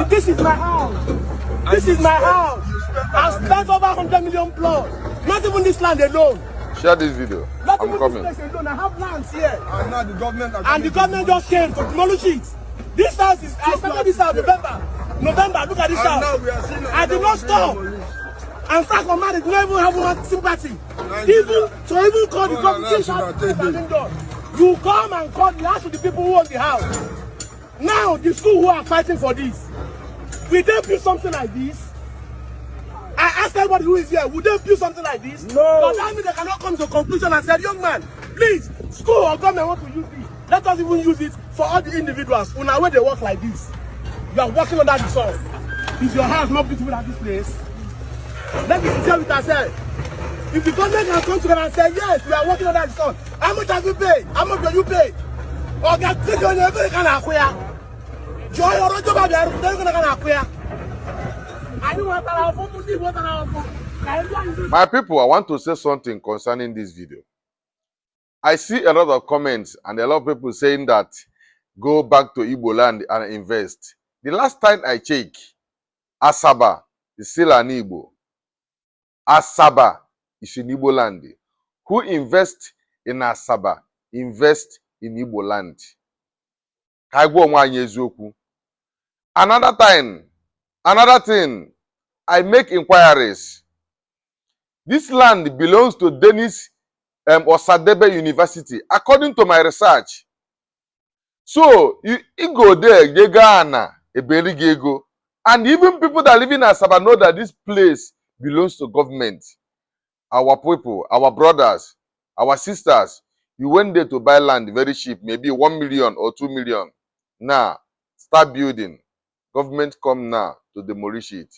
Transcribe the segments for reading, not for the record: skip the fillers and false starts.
This is my house. This is my house. I've spent over 100 million plus. Not even this land alone. Share this video. Not I'm even coming. this place alone. I have lands here. And now the government just came to demolish it. This house is, I started this house November, look at this house. I did not stop. And Frank Omar did not even have one sympathy. Even call the government. You come and call the house to the people who own the house. Now, the school who are fighting for this, will they build something like this? I asked everybody who is here, would they build something like this? No. But that means they cannot come to a conclusion and say, young man, please, school or government want to use this. Let us even use it for all the individuals. When they work like this, you are working under the sun. Is your house not beautiful at this place? Let me sincere with ourselves. If the government can come together and say, yes, we are working under the sun, how much have you paid? How much will you pay? Or get taken on every kind of queer. Joy or Roger, they're going to queer. My people, I want to say something concerning this video. I see a lot of comments and a lot of people saying that go back to Igbo land and invest. The last time I checked, Asaba is still an Igbo. Asaba is in Igbo land. Who invest in Asaba, invest in Igbo land. Another thing, I make inquiries. This land belongs to Dennis Osadebe University, according to my research. So, you go there, you Ghana, go. And even people that live in Asaba know that this place belongs to government. Our people, our brothers, our sisters, you went there to buy land very cheap, maybe 1 million or 2 million. Now, start building. Government come now to demolish it.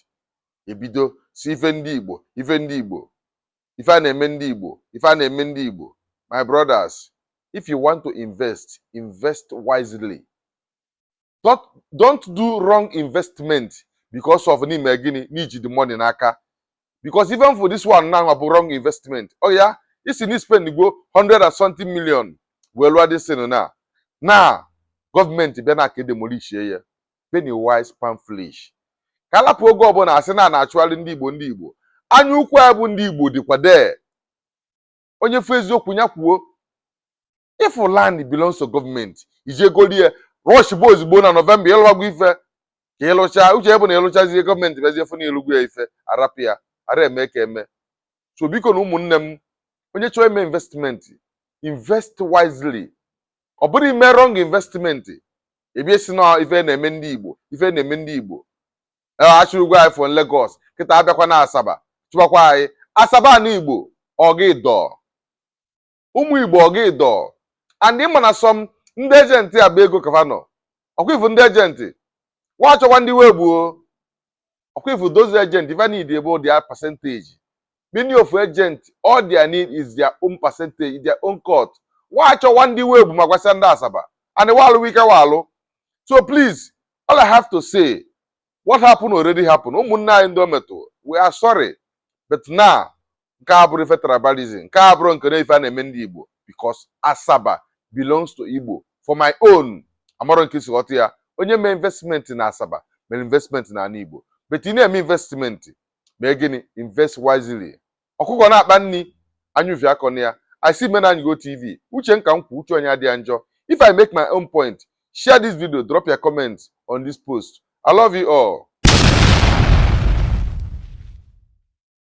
Ibido, si even Igbo. If I name Igbo, my brothers, if you want to invest, invest wisely. Don't do wrong investment because of need the money naka. Because even for this one now, a wrong investment. Oh yeah, this in spend go 100 and something million. Well, what this now? Now, government be demolish here. Penny wise pamphlet. Kala pogo obona asena na actually ndị Igbo. Anya ukwu ebu ndị Igbo dịkwa there. Onye fu eziokwu nya kwuo. If land belongs to government, ije go there, rush boys bo na November yelwago ife. Ka elocha, uche ebe na elochazie government bezie fu na elugwu ya ife, arapia, ara eme ka eme. So biko na ụmụnne m, onye chọọ eme invest wisely. Ọ bụrụ ime wrong investment. Ebi esi na ife na-eme ndị Igbo. Achụrụ ugwu anyị from Lagos. Kita abịakwa na Asaba. Chụbakwa anyị. Asaba na Igbo. Ọgịdọ. Ụmụ Igbo ọgịdọ. And ịma na some ndị ejenti abịa ego kafano. Ọkwa ifu ndị ejenti. Wachọkwa ndị webuo. Ọkwa ifu those agents, if I need about their percentage. Many of agents, all their need is their own percentage, their own cut. Wachọkwa ndị webu magwasa ndị Asaba. And the walu wike walu. So please, all I have to say, what happened already happened. We are sorry. But now, tribalism, because Asaba belongs to Igbo. For my own, onye me investment in Asaba, me investment in Igbo. But in any investment, me again invest wisely. I see men and go TV. If I make my own point, share this video, drop your comments on this post. I love you all.